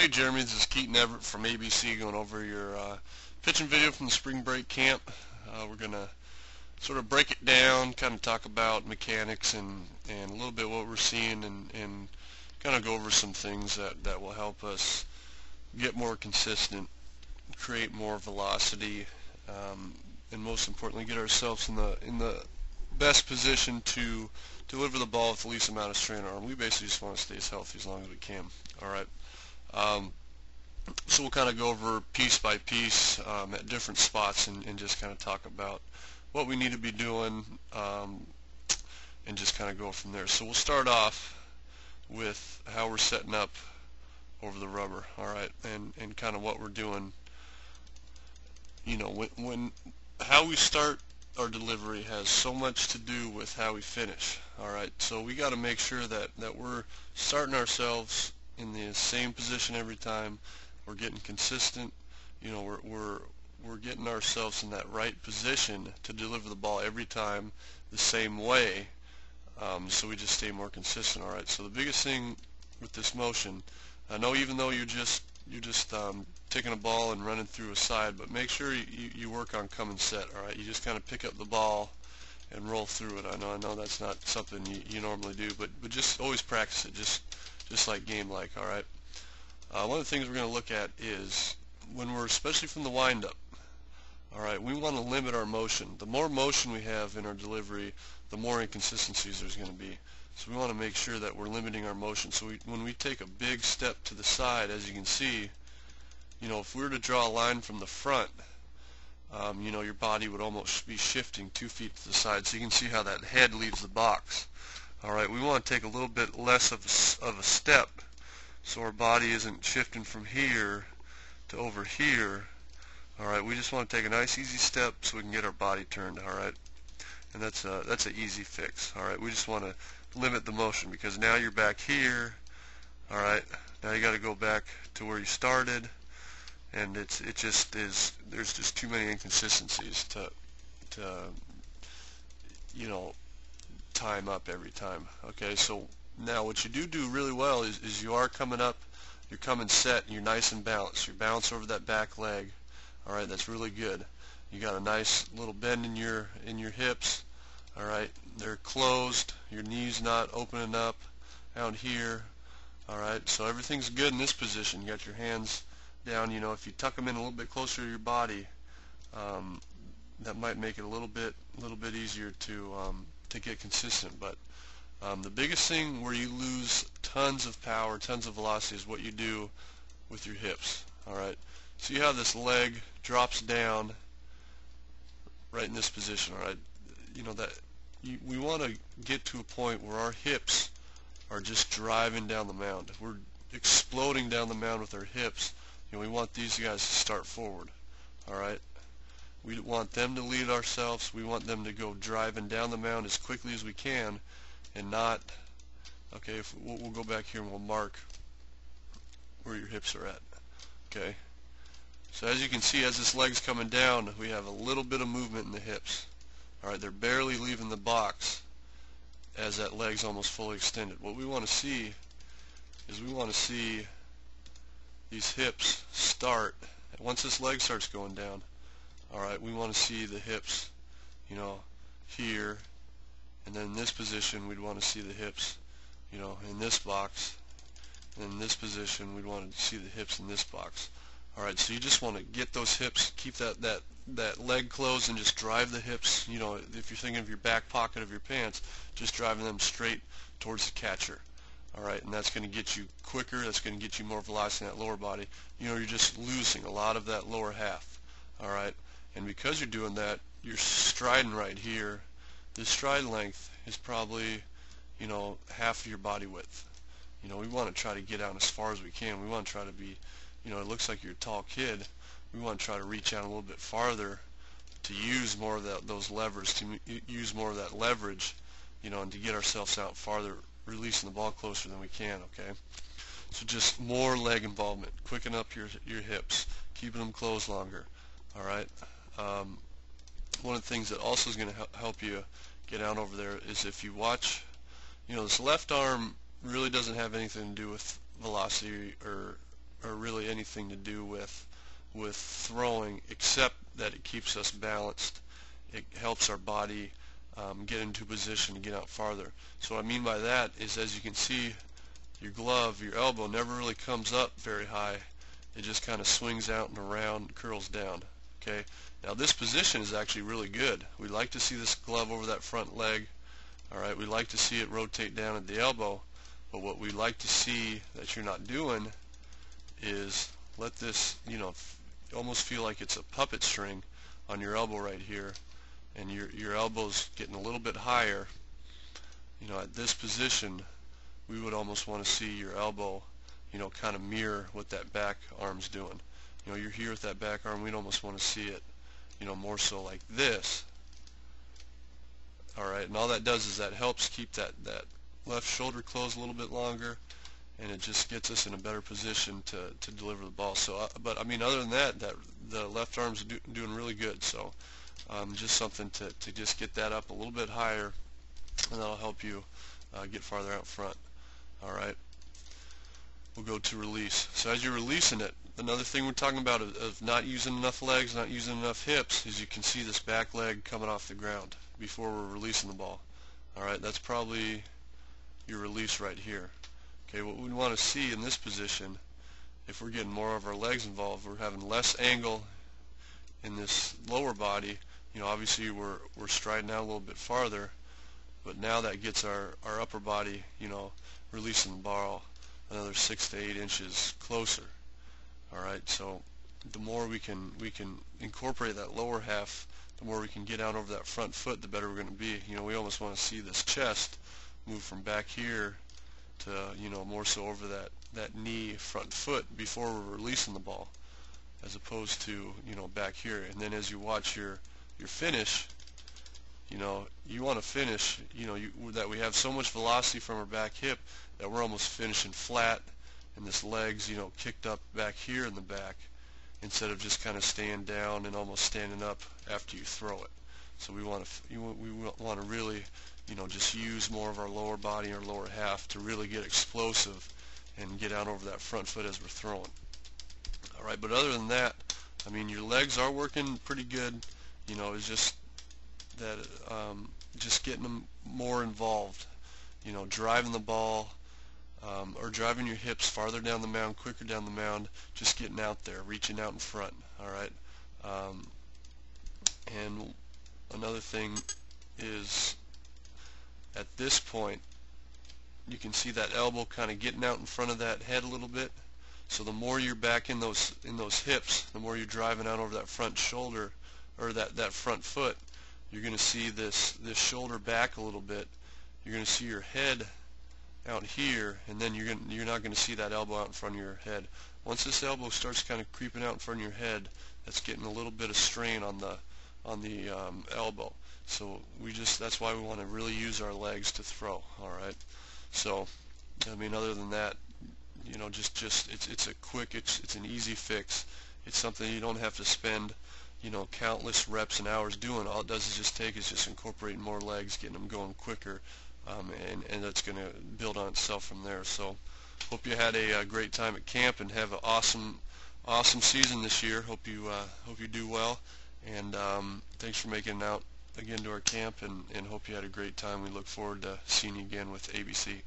Hey Jeremy, this is Keaton Everett from ABC going over your pitching video from the spring break camp. We're going to sort of break it down, kind of talk about mechanics and a little bit what we're seeing and kind of go over some things that will help us get more consistent, create more velocity, and most importantly get ourselves in the best position to deliver the ball with the least amount of strain on our arm. We basically just want to stay as healthy as long as we can. All right. So we'll kind of go over piece by piece at different spots and just kind of talk about what we need to be doing and just kind of go from there. So we'll start off with how we're setting up over the rubber, all right, and kind of what we're doing. You know, when how we start our delivery has so much to do with how we finish, all right. So we got to make sure that we're starting ourselves in the same position every time. We're getting consistent. You know, we're getting ourselves in that right position to deliver the ball every time the same way. So we just stay more consistent. All right. So the biggest thing with this motion, I know even though you're just taking a ball and running through a side, but make sure you work on come and set. All right. You just kind of pick up the ball and roll through it. I know that's not something you normally do, but just always practice it. Just like game like, all right. One of the things we're going to look at is when we're, especially from the windup, all right, we want to limit our motion. The more motion we have in our delivery, the more inconsistencies there's going to be. So we want to make sure that we're limiting our motion. So when we take a big step to the side, as you can see, you know, if we were to draw a line from the front, you know, your body would almost be shifting 2 feet to the side. So you can see how that head leaves the box. All right, we want to take a little bit less of a step so our body isn't shifting from here to over here. All right, we just want to take a nice easy step so we can get our body turned. All right, and that's an easy fix. All right, we just want to limit the motion because now you're back here. All right, now you got to go back to where you started, and there's just too many inconsistencies to you know, time up every time. Okay, so now what you do really well is you are coming up, you're coming set, and you're nice and balanced. You're balanced over that back leg. All right, that's really good. You got a nice little bend in your hips. All right, they're closed. Your knees not opening up out here. All right, so everything's good in this position. You got your hands down. You know, if you tuck them in a little bit closer to your body, that might make it a little bit easier to get consistent. But the biggest thing where you lose tons of power, tons of velocity is what you do with your hips. All right, see how this leg drops down right in this position. All right, you know that we want to get to a point where our hips are just driving down the mound. If we're exploding down the mound with our hips, you know, we want these guys to start forward. All right, we want them to lead ourselves. We want them to go driving down the mound as quickly as we can, and not. Okay, if we'll go back here and we'll mark where your hips are at. Okay, so as you can see, as this leg's coming down, we have a little bit of movement in the hips. All right, they're barely leaving the box as that leg's almost fully extended. What we want to see is we want to see these hips start. Once this leg starts going down, all right, we want to see the hips, you know, here, and then in this position we'd want to see the hips, you know, in this box, and in this position we'd want to see the hips in this box. All right, so you just want to get those hips, keep that leg closed, and just drive the hips, you know, if you're thinking of your back pocket of your pants, just driving them straight towards the catcher. All right, and that's going to get you quicker, that's going to get you more velocity in that lower body. You know, you're just losing a lot of that lower half. All right, and because you're doing that, you're striding right here. This stride length is probably, you know, half of your body width. You know, we want to try to get out as far as we can. We want to try to be, you know, it looks like you're a tall kid. We want to try to reach out a little bit farther to use more of those levers, to use more of that leverage, you know, and to get ourselves out farther, releasing the ball closer than we can. Okay, so just more leg involvement, quicken up your hips, keeping them closed longer. All right. One of the things that also is going to help you get out over there is if you watch, you know, this left arm really doesn't have anything to do with velocity or or really anything to do with throwing, except that it keeps us balanced. It helps our body get into position to get out farther. So what I mean by that is, as you can see, your glove, your elbow never really comes up very high. It just kind of swings out and around, curls down. Okay. Now this position is actually really good. We like to see this glove over that front leg. All right. We like to see it rotate down at the elbow. But what we like to see that you're not doing is let this, almost feel like it's a puppet string on your elbow right here, and your elbow's getting a little bit higher. At this position, we would almost want to see your elbow, kind of mirror what that back arm's doing. You're here with that back arm, we'd almost want to see it, more so like this. All right, and all that does is that helps keep that left shoulder closed a little bit longer, and it just gets us in a better position to deliver the ball. So, but I mean, other than that, the left arm's doing really good. So, just something to just get that up a little bit higher, and that'll help you get farther out front. All right. We'll go to release. So as you're releasing it, another thing we're talking about of not using enough legs, not using enough hips, is you can see this back leg coming off the ground before we're releasing the ball. All right, that's probably your release right here. Okay, what we want to see in this position, if we're getting more of our legs involved, we're having less angle in this lower body. Obviously we're striding out a little bit farther, but now that gets our upper body, releasing the ball another 6 to 8 inches closer. All right, so the more we can incorporate that lower half, the more we can get out over that front foot, the better we're going to be. We almost want to see this chest move from back here to more so over that knee, front foot before we're releasing the ball, as opposed to back here. And then as you watch your finish, you want to finish, that we have so much velocity from our back hip that we're almost finishing flat, and this leg's, kicked up back here in the back, instead of just kind of staying down and almost standing up after you throw it. So we want to really, just use more of our lower body, our lower half, to really get explosive and get out over that front foot as we're throwing. All right, but other than that, I mean, your legs are working pretty good. It's just that just getting them more involved, driving the ball, or driving your hips farther down the mound, quicker down the mound, just getting out there, reaching out in front. All right. And another thing is, at this point, you can see that elbow kind of getting out in front of that head a little bit. So the more you're back in those hips, the more you're driving out over that front shoulder, or that front foot, you're going to see this shoulder back a little bit. You're going to see your head out here, and then you're not going to see that elbow out in front of your head. Once this elbow starts kind of creeping out in front of your head, that's getting a little bit of strain on the elbow. So that's why we want to really use our legs to throw. All right. So, I mean, other than that, it's a quick, it's an easy fix. It's something you don't have to spend countless reps and hours doing. All it does is just incorporating more legs, getting them going quicker, and that's going to build on itself from there. So hope you had a great time at camp and have an awesome season this year. Hope you do well, and thanks for making it out again to our camp, and hope you had a great time. We look forward to seeing you again with ABC.